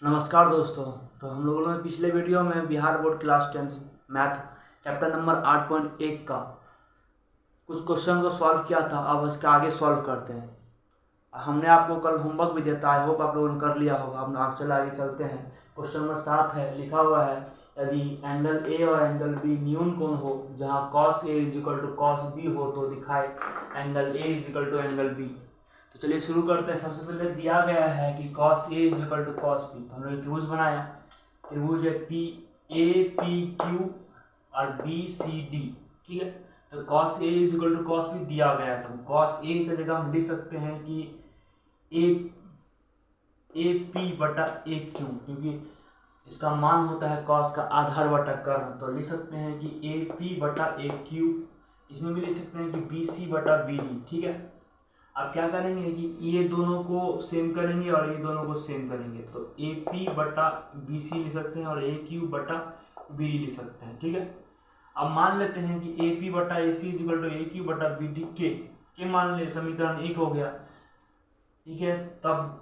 नमस्कार दोस्तों। तो हम लोगों ने पिछले वीडियो में Bihar board class 10 math chapter number 8.1 का कुछ क्वेश्चन को सॉल्व किया था। अब इसके आगे सॉल्व करते हैं। हमने आपको कल होमवर्क भी दिया था, आई होप आप लोगों ने कर लिया होगा। अब आप चले आगे चलते हैं। क्वेश्चन नंबर 7 है, लिखा हुआ है यदि एंगल ए और एंगल बी न्यून कोण हो जहाँ cos A = cos B हो तो दिखाए एंगल A = एंगल B। तो चलिए शुरू करते हैं। सबसे पहले दिया गया है कि cos A = cos B, तो हमने त्रिभुज बनाया। त्रिभुज है पी ए पी क्यू और बी सी डी, ठीक है। तो cos A = cos B दिया गया, तो cos A की जगह हम लिख सकते हैं कि ए पी बटा ए क्यू, क्योंकि इसका मान होता है cos का आधार बटा कर्ण। तो लिख सकते हैं कि ए पी बटा ए क्यू। इसमें भी लिख सकते हैं कि बी सी बटा बी डी, ठीक है। अब क्या करेंगे कि ये दोनों को सेम करेंगे और ये दोनों को सेम करेंगे, तो ए पी बटा बी सी लिख सकते हैं और ए क्यू बटा बी डी लिख सकते हैं, ठीक है। अब मान लेते हैं कि ए पी बटा ए सी = ए क्यू बटा बी डी के मान ले, समीकरण 1 हो गया, ठीक है। तब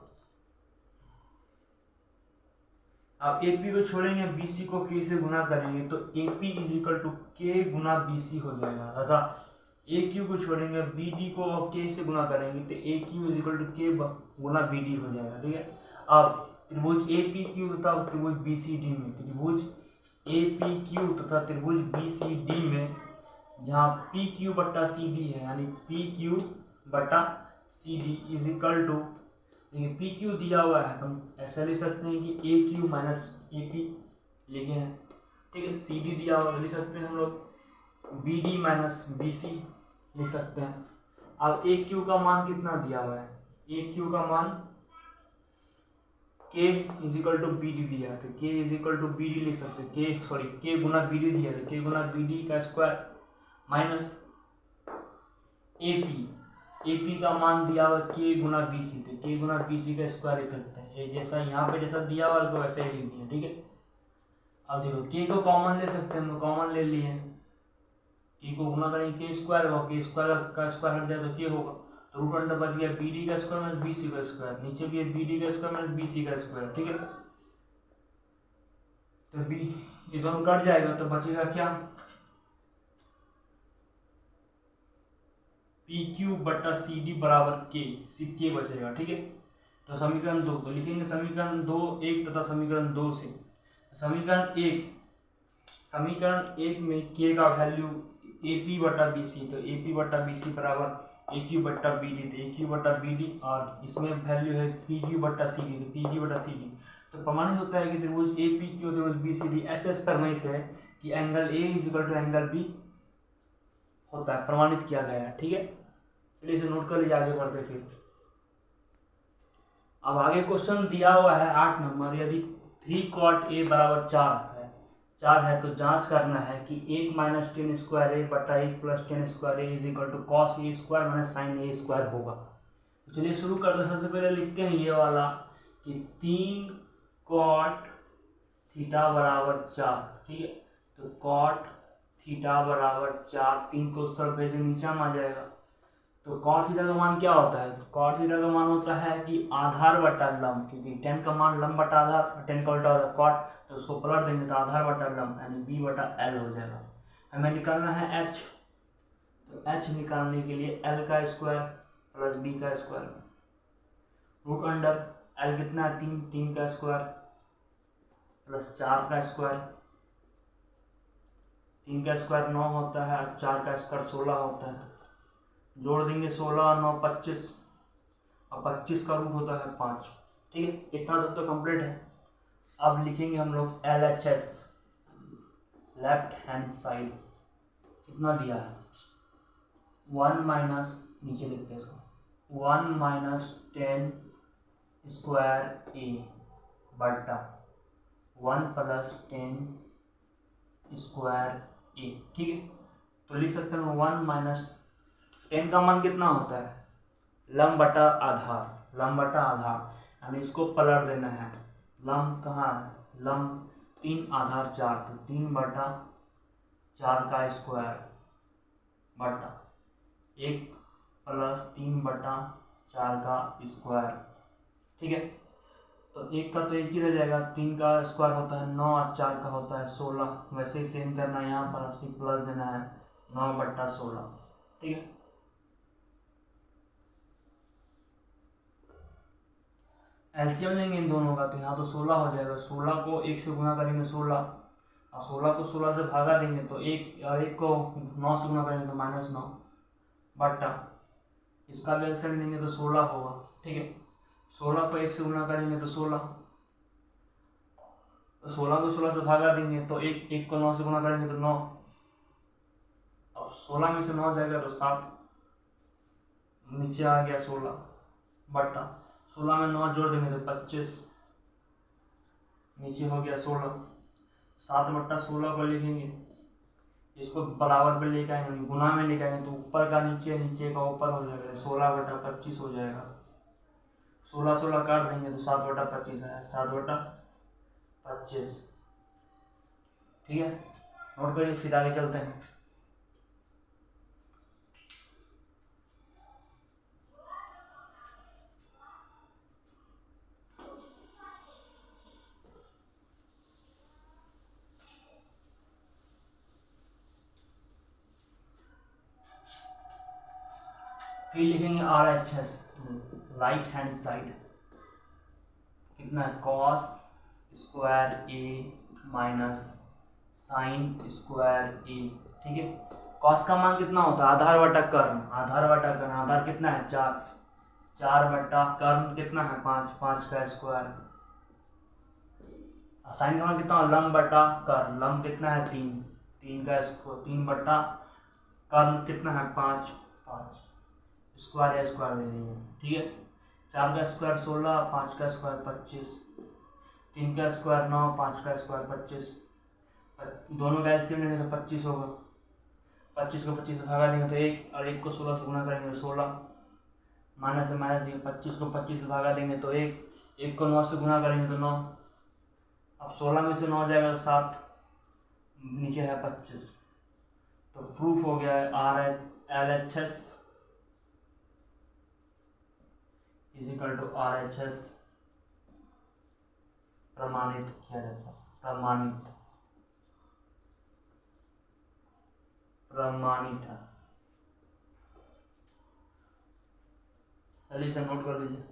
अब ए पी को छोड़ेंगे, बी सी को के से गुना करेंगे, तो ए पी = के गुना बी सी हो जाएगा तथा ए क्यू को छोड़ेंगे, बी डी को के से गुना करेंगे तो ए क्यू = के गुना बी डी हो जाएगा, ठीक है। अब त्रिभुज ए पी क्यू तथा त्रिभुज बी सी डी में, त्रिभुज ए पी क्यू तथा त्रिभुज बी सी डी में जहाँ पी क्यू बट्टा सी डी है, यानी पी क्यू बटा सी डी = देखिए पी क्यू दिया हुआ है तो हम ऐसा लिख सकते हैं कि ए क्यू माइनस ए पी लिखे हैं, ठीक है। सी डी दिया हुआ लिख सकते हैं हम लोग B D minus B C लिख सकते हैं। अब ए क्यू का मान कितना दिया हुआ है, ए क्यू का मान के = बी डी दिया है, तो के बी डी लिख सकते हैं। के गुना बी डी दिया है, के गुना बी डी का स्क्वायर माइनस ए पी का मान दिया हुआ के गुना बी सी, तो के गुना बी सी का स्क्वायर लिख सकते हैं। ये जैसा यहाँ पे जैसा दिया हुआ है वैसे ही लिख दिया, ठीक है। अब देखो के को कॉमन ले सकते हैं, हम कॉमन ले लिए। के को गुना करेंगे के स्क्वायर होगा, के स्क्वायर का स्क्वायर हट जाए तो के होगा, तो रूट अंडर बच गया बी डी का स्क्वायर माइनस बी सी का स्क्वायर, नीचे भी है बी डी का स्क्वायर माइनस बी सी का स्क्वायर, ठीक है। तो बी ये दोनों कट जाएगा तो बचेगा क्या, पी क्यू बटा सी डी बराबर के बचेगा, ठीक है। तो समीकरण 2 तो लिखेंगे समीकरण 2 1 तथा समीकरण 2 से समीकरण 1 में के का वैल्यू ए पी बटा बी सी, तो ए पी बटा बी सी बराबर ए क्यू बटा बी डी, तो ए क्यू बटा बी डी, और इसमें वैल्यू है पी क्यू बटा सी डी, तो पी क्यू बटा सी डी। तो प्रमाणित होता है कि त्रिभुज ए पी क्यू त्रिभुज बी सी डी ऐसे प्रमेय से है कि एंगल ए = एंगल बी होता है, प्रमाणित किया गया है, ठीक है। चलिए इसे नोट कर लीजिए, आगे बढ़ते फिर। अब आगे क्वेश्चन दिया हुआ है 8 नंबर, यदि 3 cot a = 4 है तो जांच करना है कि 1 - tan² a बटा 1 + tan² a = cos a² - sin a² होगा। तो चलिए शुरू करते हैं। सबसे पहले लिखते हैं ये वाला कि 3 cot थीटा बराबर 4, ठीक है। तो cot थीटा बराबर 4, 3 को उस तरफ भेजे नीचे में आ जाएगा। तो cot थीटा का मान क्या होता है, तो cot थीटा का मान होता है कि आधार बटा लंब, क्योंकि tan का मान लंब बटा आधार, tan का उल्टा होता है cot, तो उसको पलट देंगे तो आधार बटा लंब यानी b बटा l हो जाएगा। हमें निकालना है h, तो h निकालने के लिए l का स्क्वायर प्लस b का स्क्वायर, रूट अंडर l कितना है 3, 3 का स्क्वायर प्लस 4 का स्क्वायर, 3 का स्क्वायर 9 होता है, 4 का स्क्वायर 16 होता है। जोड़ देंगे 16 और 9 25, और 25 का रूट होता है 5, ठीक है। इतना तक तो कंप्लीट है। अब लिखेंगे हम लोग LHS लेफ्ट हैंड साइड कितना दिया है 1 माइनस, नीचे लिखते हैं इसको 1 - tan² a बटा 1 + tan² a, ठीक है। तो लिख सकते हैं 1 - tan का मान कितना होता है लंब बटा आधार, यानी इसको पलट देना है। लंब कहाँ है, लंब 3 आधार 4, तो 3 बटा 4 का स्क्वायर बटा 1 + 3 बटा 4 का स्क्वायर, ठीक है। तो एक का तो एक ही रह जाएगा, 3 का स्क्वायर होता है 9 और 4 का होता है 16। वैसे ही सेम करना है यहाँ पर, सिर्फ प्लस देना है 9/16। ठीक है। एलसीएम लेंगे इन दोनों का, तो यहाँ तो 16 हो जाएगा। 16 को 1 से गुना करेंगे 16, और 16 को 16 से भागा देंगे तो 1, और 1 को 9 से गुना करेंगे तो -9 बटा, इसका भी एलसीएम लेंगे तो 16 होगा। ठीक है। 16 को 1 से गुना करेंगे तो 16, तो 16 को 16 से भागा देंगे तो 1 को 9 से गुना करेंगे तो 9, अब 16 में से 9 जाएगा तो 7, नीचे आ गया 16 बटा 16 में 9 जोड़ देंगे तो 25, नीचे हो गया 16। 7/16 को लिखेंगे, इसको बराबर में लेकर आएंगे, गुना में लेकर आएंगे तो ऊपर का नीचे, नीचे का ऊपर हो जाएगा, 16/25 हो जाएगा। 16 16 काट देंगे तो 7/25 है, 7/25। ठीक है, नोट करिए, फिर आगे चलते हैं। फिर लिखेंगे RHS, राइट हैंड साइड, कितना है, कॉस स्क्वायर ए माइनस साइन स्क्वायर ए। ठीक है। कॉस का मान कितना होता है, आधार बटा कर्ण, आधार बटा कर्ण, आधार कितना है 4, 4 बटा कर्ण कितना है 5, 5 का स्क्वायर। साइन का मान कितना हो, लंब बटा कर्ण, लंब कितना है 3, 3 का स्क्वायर, 3 बटा कर्ण कितना है 5, 5 स्क्वायर या स्क्वायर दे देंगे। ठीक है। 4 का स्क्वायर 16, 5 का स्क्वायर 25, 3 का स्क्वायर 9, 5 का स्क्वायर 25, दोनों का एलसीएम लेंगे तो 25 होगा। 25 को 25 से भागा देंगे तो 1, और 1 को 16 से गुना करेंगे तो 16, माइनस से माइनस देंगे, 25 को 25 से भागा देंगे तो 1, 1 को 9 से गुना करेंगे तो 9, अब 16 में से 9 जाएगा तो 7, नीचे है 25। तो प्रूफ हो गया है LHS = RHS प्रमाणित किया जाता है, प्रमाणित है। चलिए इसे नोट कर लीजिए,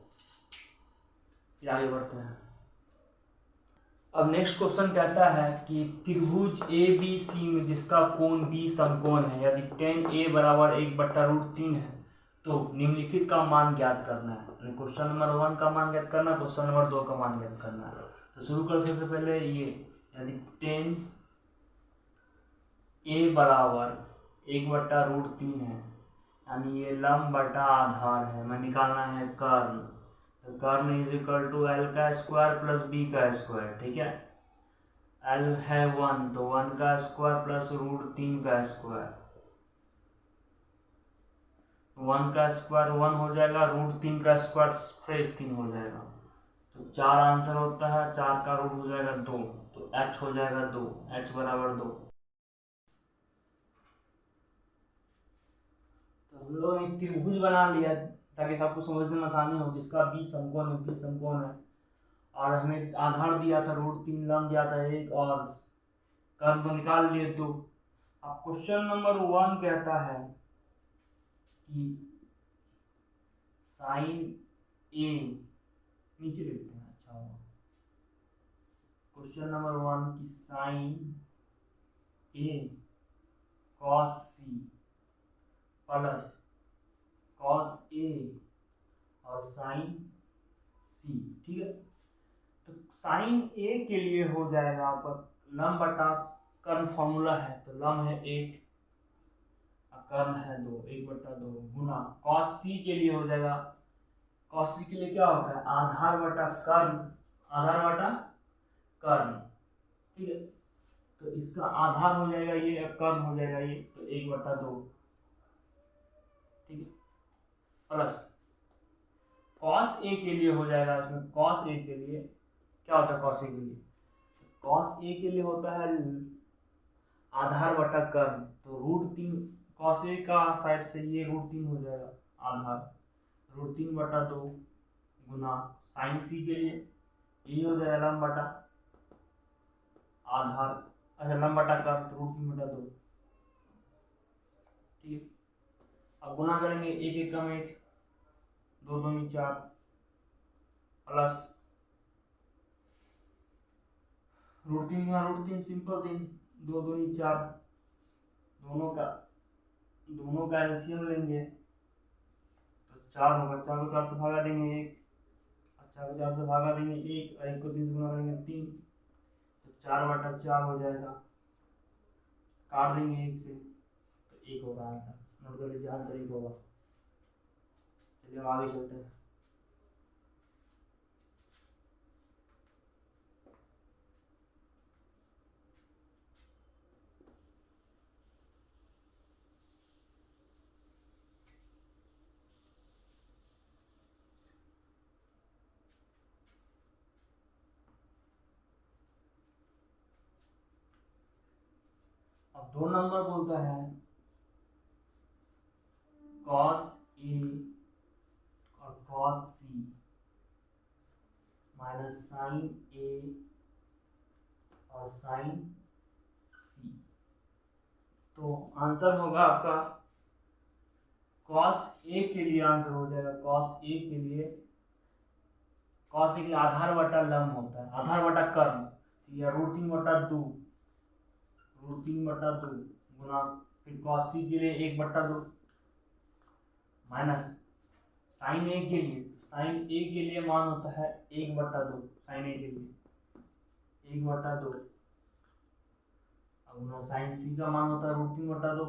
फिर आगे बढ़ते हैं। अब नेक्स्ट क्वेश्चन कहता है कि त्रिभुज ABC में जिसका कोण B समकोण है, यदि tan A = 1/√3 है तो निम्नलिखित का मान ज्ञात करना है। क्वेश्चन नंबर 1 का मान ज्ञात करना है, क्वेश्चन नंबर 2 का मान ज्ञात करना है। तो शुरू कर सबसे पहले ये, यदि tan A = 1/√3 है, यानी ये लंब बटा आधार है, मैं निकालना है कर्ण, तो कर्ण = L का स्क्वायर प्लस B का स्क्वायर। ठीक है। L है 1, तो 1 का स्क्वायर प्लस √3 का स्क्वायर, 1 का स्क्वायर 1 हो जाएगा, √3 का स्क्वायर फ्रेश 3 हो जाएगा, तो 4 आंसर होता है, 4 का रूट हो जाएगा 2, तो h हो जाएगा 2, h = 2। तो हम लोग एक त्रिभुज बना लिया ताकि सबको समझने में आसानी हो, जिसका B समकोण है, B समकोण है, और हमें आधार दिया था √3, लंब दिया था 1, और कर्व तो निकाल लिए 2। अब क्वेश्चन नंबर 1 कहता है कि साइन A, नीचे लिखते हैं, अच्छा होगा। क्वेश्चन नंबर 1 की sine A cos C plus cos A और साइन C। ठीक है। तो साइन A के लिए हो जाएगा आपका लंब बटा कर्ण फॉर्मूला है, तो लंब है 1, कर्ण है 2, 1/2 गुना cos C के लिए हो जाएगा, cos C के लिए क्या होता है, आधार बटा कर्ण, आधार बटा कर्ण। ठीक है। तो इसका आधार हो जाएगा ये, कर्ण हो जाएगा ये, तो 1/2। ठीक है। प्लस cos A के लिए हो जाएगा, इसमें cos A के लिए क्या होता है, cos A के लिए, cos A के लिए होता है आधार बटा कर्ण, तो √3 cos A का साइड से ये √3 हो जाएगा आधार, √3/2 गुना साइन C के लिए ये हो जाएगा लंब बटा आधार, अच्छा लंब बटा का तो √3/2, ठीक है। अब गुना करेंगे, एक एक कम एक, 2 दूनी 4 प्लस √3 गुना √3 सिंपल 3, 2 दूनी 4, दोनों का एलसीएम लेंगे तो 4 होगा, 4 को 4 से भागा देंगे 1, 4 को 4 से भागा देंगे 1, और 1 को 3 से गुना करेंगे 3, तो 4/4 हो जाएगा, काट देंगे 1 से तो 1 होगा आंसर। नोट कर लीजिए, आंसर 1 होगा। चलिए हम आगे चलते हैं। अब 2 नंबर बोलता है cos A और cos C minus sin A और sin C, तो आंसर होगा आपका cos A के लिए आंसर हो जाएगा, cos A के लिए आधार बटा लंब होता है, आधार बटा कर्म, या √3/2 गुना फिर cos C के लिए 1/2 माइनस sin A के लिए मान होता है 1/2, sin A के लिए 1/2, अब गुना sin C का मान होता है √3/2,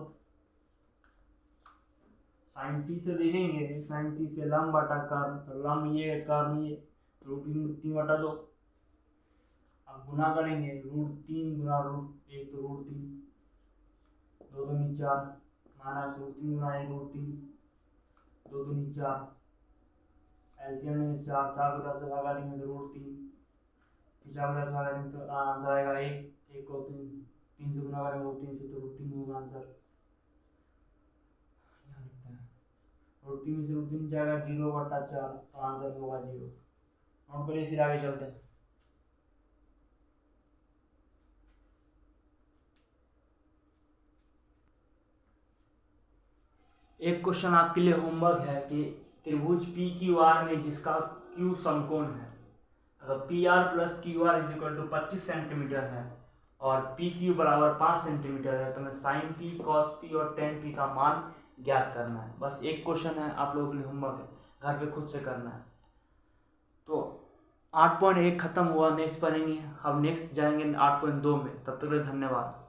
sin C से देखेंगे, sin C से लंब बटा कर्म, तो लंब ये कर्म ये √3/2, अब गुना करेंगे √3 गुना √1 तो √3, 2 दूनी 4 माइनस √3 गुना 1 √3, 2 दूनी 4, एलसीएम में 4, 4 को 4 से भागा देंगे तो √3, फिर 4 को 4 से भागा देंगे तो आंसर आएगा 1, 1 को 3 से गुना करेंगे √3 से तो √3 होगा आंसर। यहाँ लिखते हैं √3 से √3 जाएगा 0/4, तो आंसर होगा 0। नोट करिए, फिर आगे चलते हैं। एक क्वेश्चन आपके लिए होमवर्क है कि त्रिभुज PQR में जिसका Q समकोण है, अगर PR + QR = 25 सेंटीमीटर है और PQ बराबर 5 सेंटीमीटर है, तो हमें sin P, cos P और tan P का मान ज्ञात करना है। बस एक क्वेश्चन है, आप लोगों के लिए होमवर्क है, घर पे खुद से करना है। तो 8.1 खत्म हुआ, नेक्स्ट पढ़ेंगे, अब नेक्स्ट जाएंगे 8.2 में। तब तक के लिए धन्यवाद।